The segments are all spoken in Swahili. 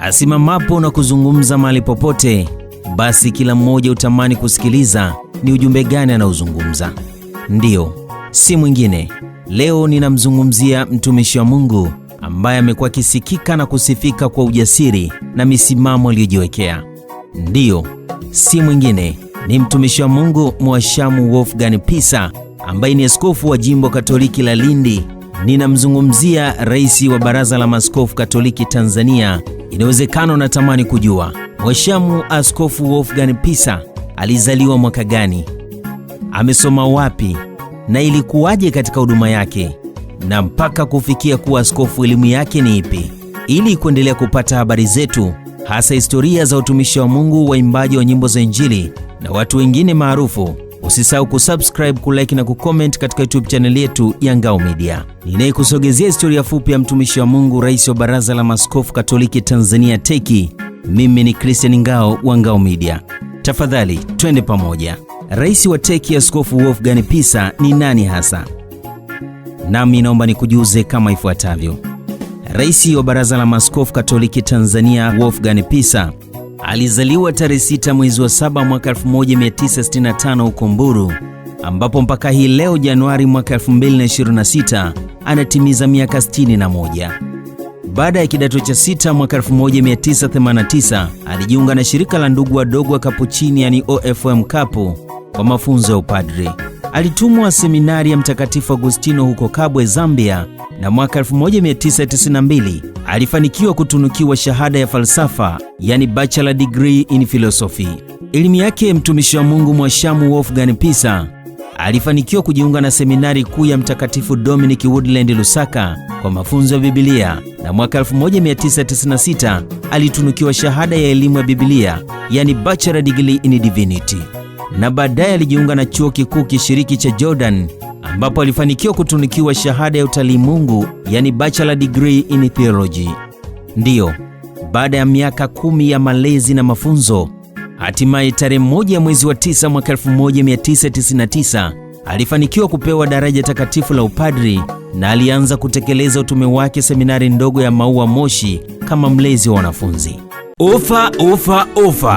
asimamapo na kuzungumza mahali popote, basi kila mmoja utamani kusikiliza ni ujumbe gani anaozungumza. Ndiyo, si mwingine. Leo ninamzungumzia mtumishi wa Mungu ambaye amekuwa kisikika na kusifika kwa ujasiri na misimamo aliyojiwekea. Ndiyo, si mwingine, ni mtumishi wa Mungu Mhashamu Wolfgang Pisa ambaye ni askofu wa Jimbo Katoliki la Lindi. Ninamzungumzia rais wa Baraza la Maaskofu Katoliki Tanzania. Inawezekana unatamani kujua Mhashamu Askofu Wolfgang Pisa alizaliwa mwaka gani, amesoma wapi na ilikuwaje katika huduma yake, na mpaka kufikia kuwa askofu elimu yake ni ipi. Ili kuendelea kupata habari zetu, hasa historia za utumishi wa Mungu, waimbaji wa nyimbo za Injili na watu wengine maarufu, usisahau kusubscribe, kulike na kucomment katika YouTube channel yetu ya Ngao Media. Ninayekusogezea historia fupi ya mtumishi wa Mungu, rais wa Baraza la Maaskofu Katoliki Tanzania TEC. Mimi ni Christian Ngao wa Ngao Media. Tafadhali twende pamoja. Rais wa TEC Askofu Wolfgang Pisa ni nani hasa? Nami naomba nikujuze kama ifuatavyo. Rais wa Baraza la Maaskofu Katoliki Tanzania Wolfgang Pisa alizaliwa tarehe 6 mwezi wa 7 mwaka 1965 huko Mbulu, ambapo mpaka hii leo Januari mwaka 2026 anatimiza miaka 61. Baada ya kidato cha 6 mwaka 1989 alijiunga na shirika la ndugu wadogo wa Kapuchini, yani OFM Kapu, kwa mafunzo ya upadri. Alitumwa seminari ya Mtakatifu Agustino huko Kabwe, Zambia, na mwaka 1992 alifanikiwa kutunukiwa shahada ya falsafa, yani bachelor degree in philosophy. Elimu yake mtumishi wa Mungu Mhashamu Wolfgang Pisa alifanikiwa kujiunga na seminari kuu ya Mtakatifu Dominic Woodland Lusaka kwa mafunzo ya Biblia, na mwaka 1996 alitunukiwa shahada ya elimu ya Biblia, yani bachelor degree in divinity, na baadaye alijiunga na chuo kikuu kishiriki cha Jordan ambapo alifanikiwa kutunukiwa shahada ya utalii Mungu, yani bachelor degree in theology. Ndiyo, baada ya miaka 10 ya malezi na mafunzo, hatimaye tarehe 1 mwezi wa 9 mwaka 1999 alifanikiwa kupewa daraja takatifu la upadri na alianza kutekeleza utume wake seminari ndogo ya Maua Moshi kama mlezi wa wanafunzi. Ofa.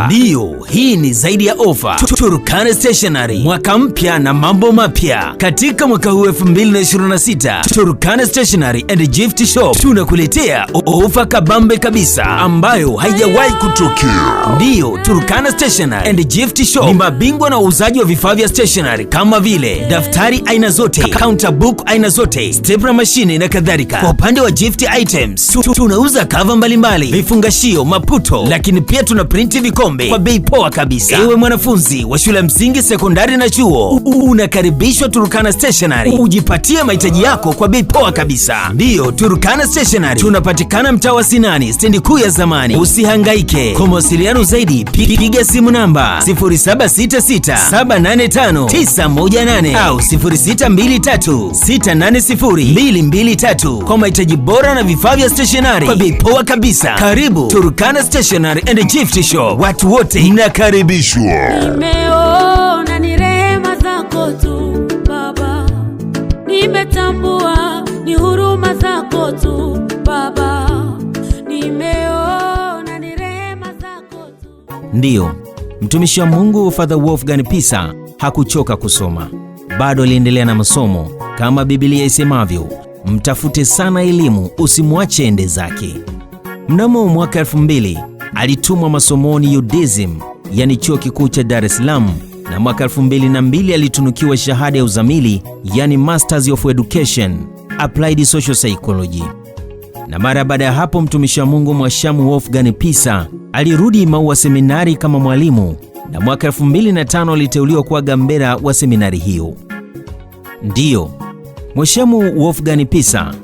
Ndiyo, hii ni zaidi ya ofa. Turkana Stationery, mwaka mpya na mambo mapya. Katika mwaka huu 2026, Turkana Stationery and Gift Shop tunakuletea ofa kabambe kabisa ambayo haijawahi kutokea. Ndiyo, Turkana Stationery and Gift Shop ni mabingwa na uuzaji wa vifaa vya stationery kama vile daftari aina zote, counter book aina zote, stapler machine na kadhalika. Kwa upande wa gift items, tunauza cover mbalimbali, vifungashio, maputo, lakini pia tuna printi vikombe kwa bei poa kabisa. Ewe mwanafunzi wa shule msingi, sekondari na chuo, unakaribishwa Turkana Stationery ujipatie mahitaji yako kwa bei poa kabisa. Ndiyo, Turkana Stationery tunapatikana mtaa wa Sinani, stendi kuu ya zamani. Usihangaike, kwa mawasiliano zaidi piga simu namba 0766785918 au 0623680223 kwa mahitaji bora na vifaa vya stationery kwa bei poa kabisa. Karibu Turkana Stationery and Gift Shop. Watu wote mnakaribishwa. Nimeona ni rehema zako tu Baba, nimetambua ni huruma zako tu Baba, nimeona ni rehema zako tu. Ndiyo, mtumishi wa Mungu Father Wolfgang Pisa hakuchoka kusoma. Bado aliendelea na masomo kama Biblia isemavyo, mtafute sana elimu, usimwache ende zake. Mnamo mwaka 2000 alitumwa masomoni UDSM, yani chuo kikuu cha Dar es Salaam, na mwaka 2002 alitunukiwa shahada ya uzamili, yani Masters of Education Applied Social Psychology. Na mara baada ya hapo mtumishi wa Mungu Mhashamu Wolfgang Pisa alirudi Maua Seminari kama mwalimu, na mwaka 2005 aliteuliwa kuwa gambera wa seminari hiyo. Ndiyo, Mhashamu Wolfgang Pisa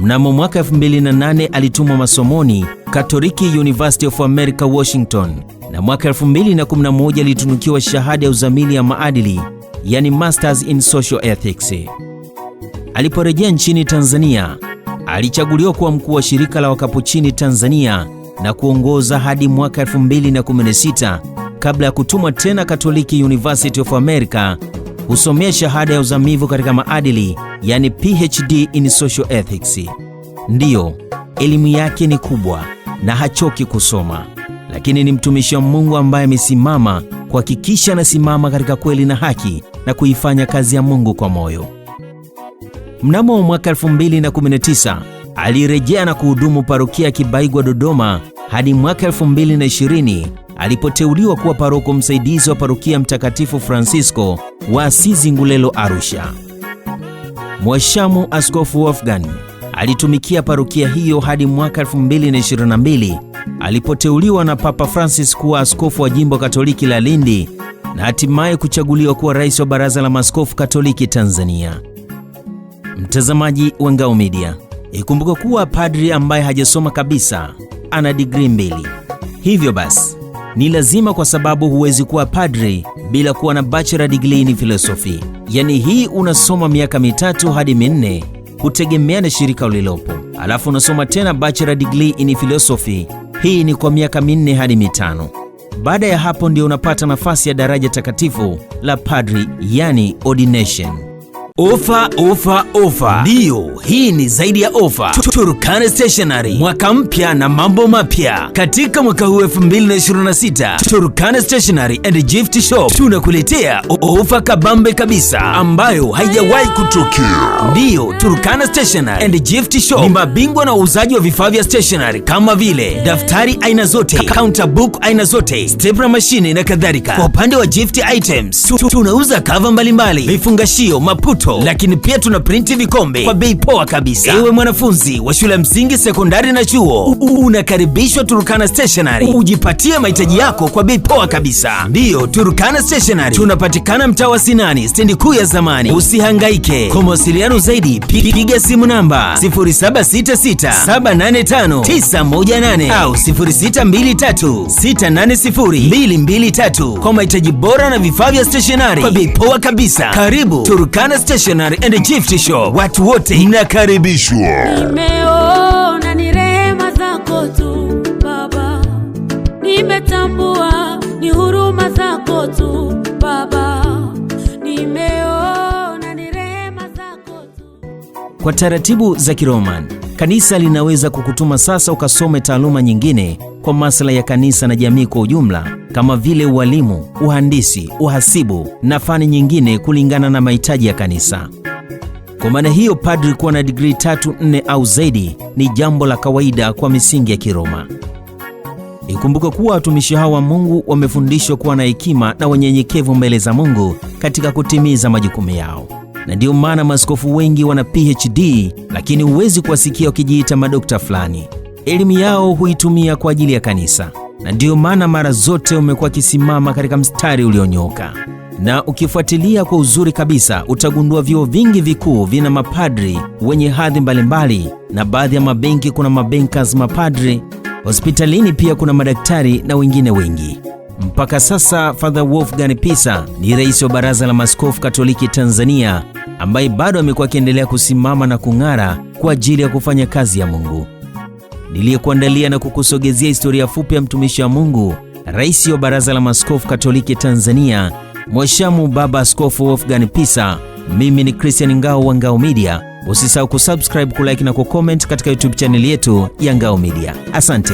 mnamo mwaka 2008 alitumwa masomoni Katoliki University of America Washington, na mwaka 2011 alitunukiwa shahada ya uzamili ya maadili, yani Masters in Social Ethics. Aliporejea nchini Tanzania, alichaguliwa kuwa mkuu wa shirika la Wakapuchini Tanzania na kuongoza hadi mwaka 2016 kabla ya kutumwa tena Katoliki University of America husomea shahada ya uzamivu katika maadili, yani PhD in Social Ethics. Ndiyo, elimu yake ni kubwa na hachoki kusoma, lakini ni mtumishi wa Mungu ambaye amesimama kuhakikisha anasimama katika kweli na haki na kuifanya kazi ya Mungu kwa moyo. Mnamo mwaka 2019 alirejea na kuhudumu parokia ya Kibaigwa Dodoma hadi mwaka 2020 alipoteuliwa kuwa paroko msaidizi wa parokia Mtakatifu Francisco wa Asizi Ngulelo Arusha. Mhashamu Askofu Wolfgang alitumikia parokia hiyo hadi mwaka 2022 alipoteuliwa na Papa Francis kuwa askofu wa jimbo Katoliki la Lindi na hatimaye kuchaguliwa kuwa rais wa Baraza la Maaskofu Katoliki Tanzania. Mtazamaji wa Ngao Media, ikumbuka kuwa padri ambaye hajasoma kabisa ana degree 2. Hivyo basi ni lazima, kwa sababu huwezi kuwa padri bila kuwa na bachelor degree in philosophy. Yani hii unasoma miaka 3 hadi 4 kutegemea na shirika ulilopo. Alafu unasoma tena bachelor degree in philosophy. Hii ni kwa miaka 4 hadi 5. Baada ya hapo ndio unapata nafasi ya daraja takatifu la padri, yani ordination. Ofa. Ndiyo, hii ni zaidi ya ofa. Turkana Stationery, mwaka mpya na mambo mapya. Katika mwaka huu 2026, Turkana Stationery and Gift Shop tunakuletea ofa kabambe kabisa ambayo haijawahi kutokea. Ndiyo, Turkana Stationery and Gift Shop ni mabingwa na uuzaji wa vifaa vya stationery kama vile daftari aina zote, counter book aina zote, stapler machine na kadhalika. Kwa upande wa gift items, tunauza cover mbalimbali, vifungashio, maputo, lakini pia tuna printi vikombe kwa bei poa kabisa. Ewe mwanafunzi wa shule msingi, sekondari na chuo, unakaribishwa Turkana Stationery ujipatie mahitaji yako kwa bei poa kabisa. Ndiyo, Turkana Stationery tunapatikana mtaa wa Sinani, stendi kuu ya zamani. Usihangaike, kwa mawasiliano zaidi piga simu namba 0766785918 au 0623680223 kwa mahitaji bora na vifaa vya stationery kwa bei poa kabisa. Karibu Turkana Stationery and Gift Shop. Watu wote mnakaribishwa. Nimeona ni rehema zako tu Baba, nimetambua ni huruma zako tu Baba, nimeona ni rehema zako tu. Kwa taratibu za Kiroman, kanisa linaweza kukutuma sasa ukasome taaluma nyingine kwa maslahi ya kanisa na jamii kwa ujumla, kama vile ualimu, uhandisi, uhasibu na fani nyingine kulingana na mahitaji ya kanisa. Kwa maana hiyo, padri kuwa na degree 3, 4 au zaidi ni jambo la kawaida kwa misingi ya Kiroma. Ikumbuke kuwa watumishi hawa wa Mungu wamefundishwa kuwa na hekima na wanyenyekevu mbele za Mungu katika kutimiza majukumu yao. Na ndio maana maaskofu wengi wana PhD, lakini huwezi kuwasikia wakijiita madokta fulani. Elimu yao huitumia kwa ajili ya kanisa, na ndio maana mara zote umekuwa kisimama katika mstari ulionyoka. Na ukifuatilia kwa uzuri kabisa, utagundua vyuo vingi vikuu vina mapadri wenye hadhi mbalimbali, na baadhi ya mabenki kuna mabankers mapadri, hospitalini pia kuna madaktari na wengine wengi. Mpaka sasa Father Wolfgang Pisa ni rais wa Baraza la Maaskofu Katoliki Tanzania, ambaye bado amekuwa akiendelea kusimama na kung'ara kwa ajili ya kufanya kazi ya Mungu. Niliyekuandalia na kukusogezea historia fupi ya mtumishi wa Mungu, rais wa Baraza la Maaskofu Katoliki Tanzania, Mhashamu Baba Askofu Wolfgang Pisa. Mimi ni Christian Ngao wa Ngao Media. Usisahau kusubscribe, kulike na kucomment katika YouTube channel yetu ya Ngao Media. Asante.